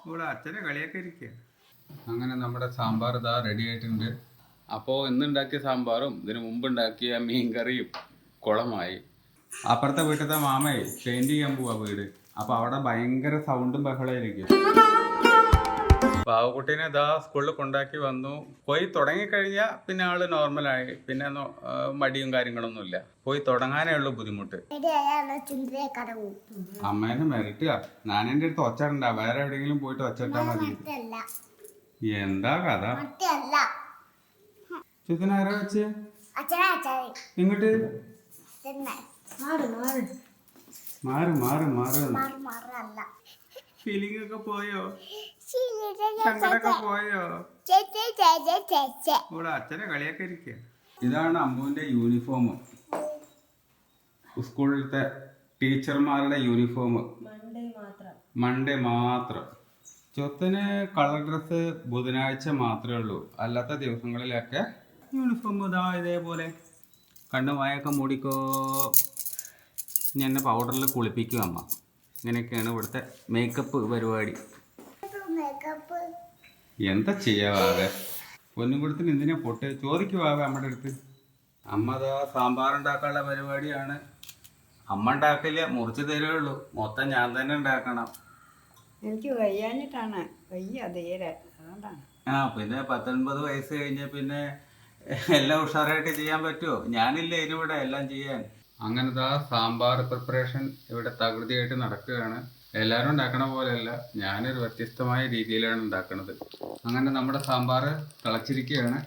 ഇവിടെ അച്ഛനെ കളിയൊക്കെ ഇരിക്കുക. അങ്ങനെ നമ്മുടെ സാമ്പാർ ഇതാ റെഡി ആയിട്ടുണ്ട്. അപ്പോൾ ഇന്നുണ്ടാക്കിയ സാമ്പാറും ഇതിനു മുമ്പ് ഉണ്ടാക്കിയ മീൻകറിയും കുളമായി. അപ്പുറത്തെ വീട്ടിലത്തെ മാമയെ പെയിന്റ് ചെയ്യാൻ പോവാ വീട്. അപ്പൊ അവിടെ ഭയങ്കര സൗണ്ടും ബഹളമായിരിക്കും. പാവക്കുട്ടീനെ ഇതാ സ്കൂളിൽ കൊണ്ടാക്കി വന്നു. പോയി തുടങ്ങിക്കഴിഞ്ഞാൽ പിന്നെ ആള് നോർമലായി. പിന്നെ മടിയും കാര്യങ്ങളൊന്നുമില്ല. പോയി തുടങ്ങാനേ ഉള്ളു ബുദ്ധിമുട്ട്. അമ്മേനെ മിരട്ടുക. നാനെന്റെ അടുത്ത് ഒച്ചടണ്ട, വേറെ എവിടെയെങ്കിലും പോയിട്ട് ഒച്ചിട്ടാ മതി. എന്താ കഥ? ചിക്കനാരാ വെച്ച് ഇങ്ങോട്ട് മാറ് മാറ് മാറ്. ഫീലിംഗ് ഒക്കെ പോയോ? സങ്കടൊക്കെ പോയോ? ഇവിടെ അച്ഛനെ കളിയൊക്കെ ഇരിക്കുക. ഇതാണ് അമ്മുവിന്റെ യൂണിഫോം. സ്കൂളിലത്തെ ടീച്ചർമാരുടെ യൂണിഫോം. മൺഡേ മാത്രം. ചൊത്തിന് കളർ ഡ്രസ്സ് ബുധനാഴ്ച മാത്രമേ ഉള്ളൂ. അല്ലാത്ത ദിവസങ്ങളിലൊക്കെ യൂണിഫോം ഇതാ ഇതേപോലെ. കണ്ണുമായൊക്കെ മൂടിക്കോ. ഇനി എന്നെ പൗഡറിൽ കുളിപ്പിക്കും അമ്മ. ഇങ്ങനെയൊക്കെയാണ് ഇവിടുത്തെ മേക്കപ്പ് പരിപാടി. എന്താ ചെയ്യാവാതെ പൊന്നും കൊടുത്തിന് എന്തിനാ പൊട്ട് ചോദിക്കുവാവേ അമ്മയുടെ അടുത്ത്. അമ്മ അതാ സാമ്പാർ ഉണ്ടാക്കാനുള്ള പരിപാടിയാണ്. അമ്മ ഉണ്ടാക്കില്ല, മുറിച്ച് തരുള്ളൂ. മൊത്തം ഞാൻ തന്നെ ഉണ്ടാക്കണം. എനിക്ക് വയ്യാഞ്ഞിട്ടാണ്. വയ്യ തീരെ, അതുകൊണ്ടാണ്. പിന്നെ 19 വയസ്സ് കഴിഞ്ഞ പിന്നെ എല്ലാം ഉഷാറായിട്ട് ചെയ്യാൻ പറ്റുമോ? ഞാനില്ല ഇതിവിടെ എല്ലാം ചെയ്യാൻ. അങ്ങനത്തെ സാമ്പാർ പ്രിപ്പറേഷൻ ഇവിടെ തകൃതിയായിട്ട് നടക്കുകയാണ്. എല്ലാവരും ഉണ്ടാക്കണ പോലെയല്ല, ഞാനൊരു വ്യത്യസ്തമായ രീതിയിലാണ് ഉണ്ടാക്കുന്നത്. അങ്ങനെ നമ്മുടെ സാമ്പാർ തിളച്ചിരിക്കുകയാണ്.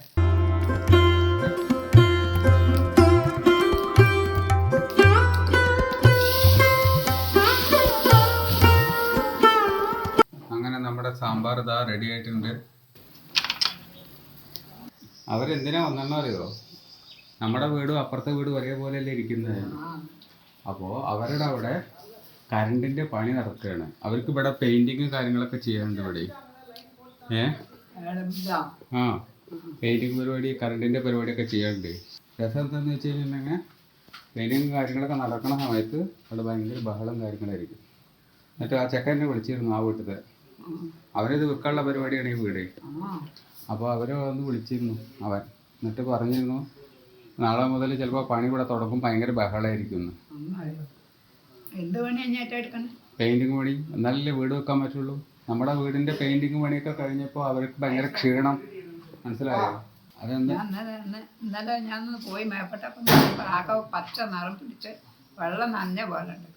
അങ്ങനെ നമ്മുടെ സാമ്പാർ ഇതാ റെഡി ആയിട്ടുണ്ട്. അവരെന്തിനാ വന്നെന്നോ അറിയോ? നമ്മുടെ വീടും അപ്പുറത്തെ വീടും ഒരേപോലെയല്ലേ ഇരിക്കുന്നത്. അപ്പോൾ അവരുടെ അവിടെ കറണ്ടിന്റെ പണി നടക്കുകയാണ്. അവർക്ക് ഇവിടെ പെയിന്റിങ് കാര്യങ്ങളൊക്കെ ചെയ്യാനുണ്ട് ഇവിടെ. പെയിന്റിങ് പരിപാടി, കറണ്ടിന്റെ പരിപാടിയൊക്കെ ചെയ്യാനുണ്ട്. രസം എന്താണെന്ന് വെച്ച് കഴിഞ്ഞിട്ടുണ്ടെങ്കിൽ പെയിന്റിങ് കാര്യങ്ങളൊക്കെ നടക്കുന്ന സമയത്ത് അവിടെ ഭയങ്കര ബഹളം കാര്യങ്ങളായിരിക്കും. എന്നിട്ട് ആ ചെക്കനെ വിളിച്ചിരുന്നു, ആ വീട്ടിൽ. അവരിത് വെക്കാനുള്ള പരിപാടിയാണ് ഈ വീട്. അപ്പോൾ അവരെ വന്ന് വിളിച്ചിരുന്നു അവൻ. എന്നിട്ട് പറഞ്ഞിരുന്നു നാളെ മുതൽ ചിലപ്പോൾ പണി ഇവിടെ തുടങ്ങും, ഭയങ്കര ബഹളമായിരിക്കും. പെയിന്റിങ് പണി എന്നാലല്ലേ വീട് വെക്കാൻ പറ്റുള്ളൂ. നമ്മുടെ വീടിന്റെ പെയിന്റിങ് പണിയൊക്കെ കഴിഞ്ഞപ്പോൾ അവർക്ക് ഭയങ്കര ക്ഷീണം. മനസ്സിലായോ? അതെന്താ ഇന്നലെ ഞാൻ പോയി മേപ്പെട്ടപ്പോൾ ആകെ പച്ച നിറം പിടിച്ച് വെള്ളം നനഞ്ഞ പോലെ ഉണ്ട്.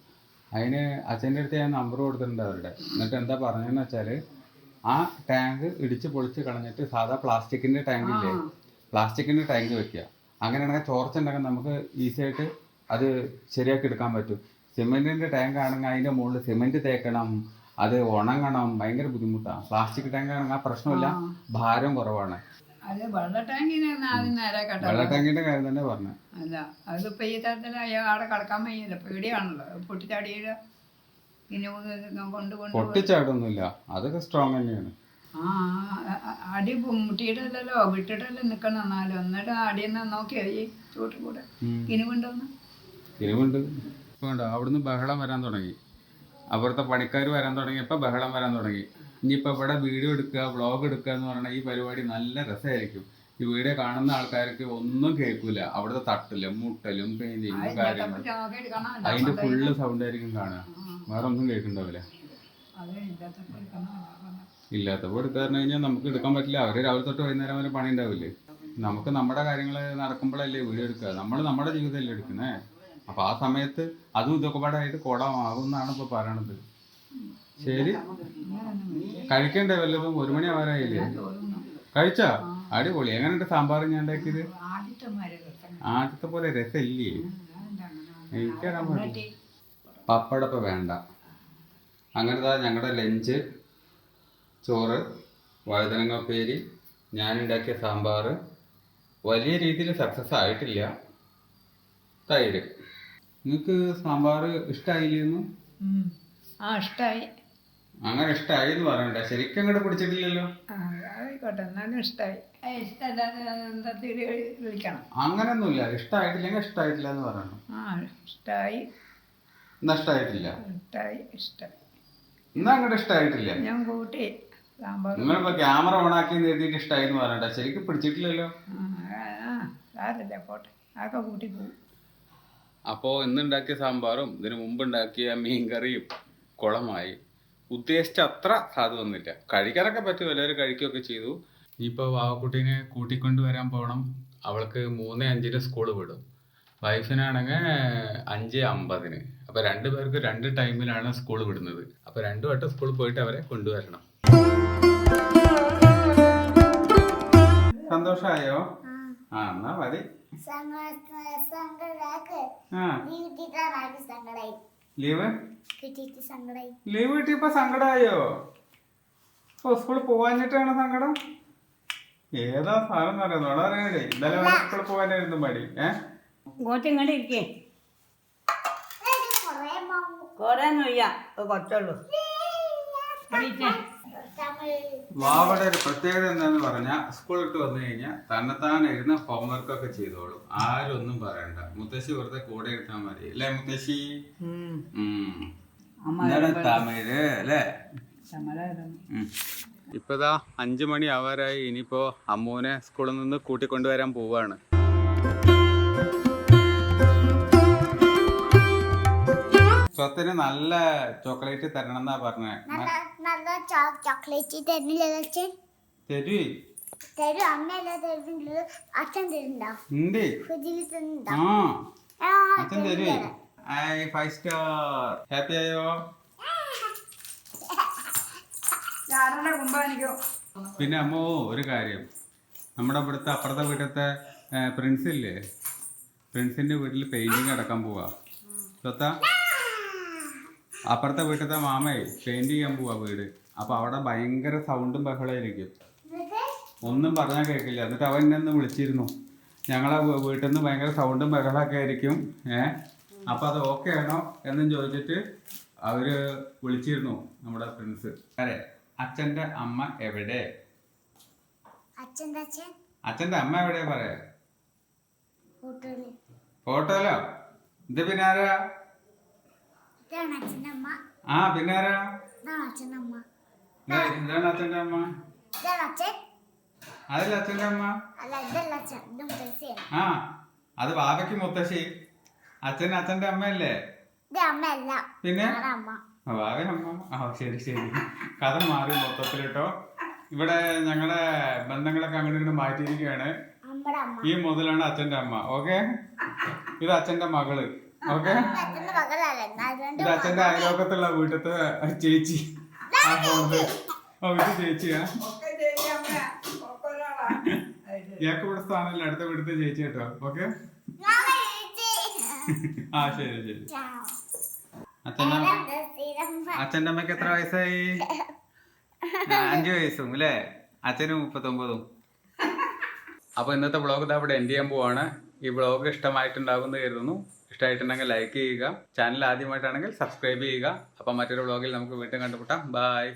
അതിന് അച്ഛൻ്റെ അടുത്ത് ഞാൻ നമ്പർ കൊടുത്തിട്ടുണ്ട് അവരുടെ. എന്നിട്ട് എന്താ പറഞ്ഞതെന്ന് വെച്ചാൽ ആ ടാങ്ക് ഇടിച്ച് പൊളിച്ച് കളഞ്ഞിട്ട് സാധാ പ്ലാസ്റ്റിക്കിന്റെ ടാങ്ക് ഇല്ലേ, പ്ലാസ്റ്റിക്കിന്റെ ടാങ്ക് വെക്കുക. അങ്ങനെയാണെങ്കിൽ ചോർച്ച ഉണ്ടെങ്കിൽ നമുക്ക് ഈസി ആയിട്ട് അത് ശരിയാക്കി എടുക്കാൻ പറ്റും. സിമെന്റിന്റെ ടാങ്ക് ആണെങ്കിൽ അതിന്റെ മുകളിൽ സിമെന്റ് തേക്കണം, അത് ഉണങ്ങണം, ഭയങ്കര ബുദ്ധിമുട്ടാണ്. പ്ലാസ്റ്റിക് ടാങ്ക് ആണെങ്കിൽ ആ പ്രശ്നമില്ല, ഭാരം കുറവാണ്. വെള്ള ടാങ്കിന്റെ കാര്യം തന്നെ പറഞ്ഞു. അല്ല അതിപ്പോ ഈ തരത്തിൽ അവിടെ കിടക്കാൻ വയ്യല്ലോ, പേടിയാണല്ലോ. പൊട്ടിച്ചാടിയ പൊട്ടിച്ചാടൊന്നുമില്ല, അതൊക്കെ സ്ട്രോങ് തന്നെയാണ്. അടി മുട്ടിയിട്ടല്ലോ വിട്ടിട്ടല്ലേ നിക്കണം. എന്നാലും എന്നിട്ട് അടിയെന്ന് നോക്കിയാ ഈ ചൂട്ട് കൂടെ കിനിവുണ്ടോന്ന്. കിനിവുണ്ട്. ഇപ്പൊ അവിടുന്ന് ബഹളം വരാൻ തുടങ്ങി. അപ്പുറത്തെ പണിക്കാർ വരാൻ തുടങ്ങിയപ്പോൾ ബഹളം വരാൻ തുടങ്ങി. ഇനിയിപ്പോൾ ഇവിടെ വീഡിയോ എടുക്കുക, വ്ളോഗ് എടുക്കുക എന്ന് പറഞ്ഞാൽ ഈ പരിപാടി നല്ല രസമായിരിക്കും. ഈ വീഡിയോ കാണുന്ന ആൾക്കാർക്ക് ഒന്നും കേൾക്കൂല. അവിടുത്തെ തട്ടലും മുട്ടലും പെയിന്റിങ്ങും കാര്യങ്ങളും അതിന്റെ ഫുള്ള് സൗണ്ട് ആയിരിക്കും കാണുക. വേറെ ഒന്നും കേൾക്കുന്നുണ്ടാവില്ല. ഇല്ലാത്തപ്പോൾ എടുക്കുക പറഞ്ഞു കഴിഞ്ഞാൽ നമുക്ക് എടുക്കാൻ പറ്റില്ല. അവര് രാവിലെ തൊട്ട് വൈകുന്നേരം വരെ പണി ഉണ്ടാവില്ലേ. നമുക്ക് നമ്മുടെ കാര്യങ്ങൾ നടക്കുമ്പോഴല്ലേ വീഡിയോ എടുക്കുക. നമ്മൾ നമ്മുടെ ജീവിതമല്ലേ എടുക്കുന്നേ. അപ്പൊ ആ സമയത്ത് അതും ഇതൊക്കെ പാടായിട്ട് കുടമാകും എന്നാണ് ഇപ്പൊ പറയണത്. ശരി, കഴിക്കണ്ടേ വല്ലതും? 1 മണി ആവാറായില്ലേ? കഴിച്ചാ? അടിപൊളി. എങ്ങനെയുണ്ട് സാമ്പാർ ഞാൻ ഉണ്ടാക്കിയത്? ആദ്യത്തെ പോലെ രസമില്ലേ? എനിക്കറിയാൻ പറ്റും. പപ്പടപ്പം വേണ്ട. അങ്ങനത്തെ ഞങ്ങളുടെ ലഞ്ച് ചോറ്, വഴുതനങ്ങപ്പേരി, ഞാനുണ്ടാക്കിയ സാമ്പാർ. വലിയ രീതിയിൽ സക്സസ് ആയിട്ടില്ല. തൈര്. നിങ്ങൾക്ക് സാമ്പാർ ഇഷ്ടമായില്ലെന്നു? ഇഷ്ടായി. അങ്ങനെ ഇഷ്ടമായി എന്ന് പറയണ്ട, ശരിക്കും അങ്ങോട്ട് പിടിച്ചിട്ടില്ലല്ലോ. ആയിക്കോട്ടെ, എന്നാലും ഇഷ്ടമായി. വിളിക്കണം. അങ്ങനൊന്നുമില്ല. ഇഷ്ടമായിട്ടില്ലെങ്കിൽ ഇഷ്ടമായിട്ടില്ല എന്ന് പറയണം. ഇഷ്ടമായി. എന്നാ ഇഷ്ടമായിട്ടില്ല. ഇഷ്ടമായി. ഇഷ്ടമായി. ഇന്ന് അങ്ങോട്ട് ഇഷ്ടമായിട്ടില്ല. ഞാൻ കൂട്ടി സാമ്പാർ. നിങ്ങളിപ്പോ ക്യാമറ ഓണാക്കി നിർത്തിയിട്ട് ഇഷ്ടമായിരുന്നു പറഞ്ഞിട്ടാ, ശരിക്കും പിടിച്ചിട്ടില്ലല്ലോ. സാരല്ല പോട്ടെ, അതൊക്കെ കൂട്ടി പോകും. അപ്പോൾ ഇന്നുണ്ടാക്കിയ സാമ്പാറും ഇതിന് മുമ്പ് ഉണ്ടാക്കിയ മീൻകറിയും കുളമായി. ഉദ്ദേശിച്ച അത്ര സ്വാദ് വന്നില്ല. കഴിക്കാനൊക്കെ പറ്റും, എല്ലാവരും കഴിക്കുകയൊക്കെ ചെയ്തു. ഇനിയിപ്പോൾ വാവക്കുട്ടീനെ കൂട്ടിക്കൊണ്ട് വരാൻ പോകണം. അവൾക്ക് 3:05 സ്കൂൾ വിടും. വൈഫിനാണെങ്കിൽ 5:50. അപ്പോൾ 2 പേർക്ക് 2 ടൈമിലാണ് സ്കൂൾ വിടുന്നത്. അപ്പോൾ 2 വട്ടം സ്കൂളിൽ പോയിട്ട് അവരെ കൊണ്ടുവരണം. സന്തോഷമായോ? ആ എന്നാ മതി. ലീവ് കിട്ടിയപ്പോ സങ്കടമായോ? സ്കൂളിൽ പോവാഞ്ഞിട്ടാണ് സങ്കടം? ഏതാ സാധനം പറയുന്നത് അറിയാനേ. ഇന്നലെ സ്കൂളിൽ പോവാനായിരുന്നു മടി. ഇങ്ങോട്ട് ഇരിക്കേ, കൊറേ കൊച്ചുള്ളൂ. വാവയുടെ ഒരു പ്രത്യേകത എന്താന്ന് പറഞ്ഞാൽ സ്കൂളിട്ട് വന്നു കഴിഞ്ഞാൽ തന്നെത്താനെ ഇരുന്ന് ഹോംവർക്ക് ഒക്കെ ചെയ്തോളും. ആരും ഒന്നും പറയണ്ട. മുത്തശ്ശി വെറുതെ കൂടെ ഇരുത്താൻ മതി അല്ലേ മുത്തശ്ശി? തമിഴ് അല്ലേ? ഇപ്പതാ 5 മണി ആവാറായി. ഇനിയിപ്പോ അമ്മൂനെ സ്കൂളിൽ നിന്ന് കൂട്ടിക്കൊണ്ടുവരാൻ പോവാണ്. സ്വത്തിന് നല്ല ചോക്ലേറ്റ് തരണം എന്നാ പറഞ്ഞേ. നല്ല ചോക്ലേറ്റ് തരുന്നില്ല തരുവേ? അച്ഛൻ തരുന്നുണ്ടോ? അച്ഛൻ തരുവേ? 5 സ്റ്റാർ. ഹാപ്പി ആയോ? പിന്നെ അമ്മോ ഒരു കാര്യം, നമ്മുടെ ഇവിടുത്തെ അപ്പുറത്തെ വീട്ടിലത്തെ പ്രിൻസ് ഇല്ലേ, പ്രിൻസിന്റെ വീട്ടിൽ പെയിന്റിങ് അടക്കാൻ പോവാ. സ്വത്താ അപ്പുറത്തെ വീട്ടിലത്തെ മാമയെ പെയിന്റ് ചെയ്യാൻ പോവാ വീട്. അപ്പൊ അവിടെ ഭയങ്കര സൗണ്ടും ബഹളമായിരിക്കും, ഒന്നും പറഞ്ഞാൽ കേൾക്കില്ല. എന്നിട്ട് അവൻ എന്നെ ഒന്ന് വിളിച്ചിരുന്നു, ഞങ്ങളെ വീട്ടിൽ നിന്ന് ഭയങ്കര സൗണ്ടും ബഹളമൊക്കെ ആയിരിക്കും, അപ്പൊ അത് ഓക്കെ ആണോ എന്നും ചോദിച്ചിട്ട് അവര് വിളിച്ചിരുന്നു നമ്മുടെ പ്രിൻസ്. അതെ, അച്ഛന്റെ അമ്മ എവിടെ? അച്ഛന്റെ അമ്മ എവിടെയാ പറയാ? ഫോട്ടോയിലോ? ഇത് പിന്നെ ആരാ? ആ പിന്നെ ആരാ? ഇതാണ് അച്ഛന്റെ അമ്മ. അതല്ല അച്ഛന്റെ അമ്മ. ആ അത് ബാബയ്ക്ക് മുത്തശ്ശി. അച്ഛന്റെ അമ്മയല്ലേ? പിന്നെ ബാബ അമ്മ. ആ ശരി ശരി, കഥ മാറി മൊത്തത്തിൽ കേട്ടോ. ഇവിടെ ഞങ്ങളുടെ ബന്ധങ്ങളൊക്കെ അങ്ങോട്ട് ഇങ്ങോട്ട് മാറ്റിയിരിക്കുകയാണ്. ഈ മുതലാണ് അച്ഛന്റെ അമ്മ. ഓക്കെ, ഇത് അച്ഛന്റെ മകള്. ഓക്കെ, ഇത് അച്ഛന്റെ അയലോക്കത്തുള്ള വീട്ടിലത്തെ ചേച്ചി. ആ ഫോണില് ഇത് ചേച്ചിയാ. ഇയാൾക്ക് ഇവിടെ സ്ഥാനമില്ല, അടുത്ത വീട്ടിലത്തെ ചേച്ചി കേട്ടോ. ഓക്കെ, ആ ശരി ശരി. അച്ഛൻ്റെ അമ്മക്ക് എത്ര വയസ്സായി? 5 വയസ്സും അല്ലേ? അച്ഛന് 39. അപ്പൊ ഇന്നത്തെ വ്ളോഗ് ഇതാ ഇവിടെ എൻഡ് ചെയ്യാൻ പോവാണ്. ഈ വ്ളോഗ് ഇഷ്ടമായിട്ടുണ്ടാകുമെന്ന് കരുതുന്നു. ഇഷ്ടമായിട്ടുണ്ടെങ്കിൽ ലൈക്ക് ചെയ്യുക, ചാനൽ ആദ്യമായിട്ടാണെങ്കിൽ സബ്സ്ക്രൈബ് ചെയ്യുക. അപ്പം മറ്റൊരു വ്ളോഗിൽ നമുക്ക് വീണ്ടും കണ്ടുമുട്ടാം. ബൈ.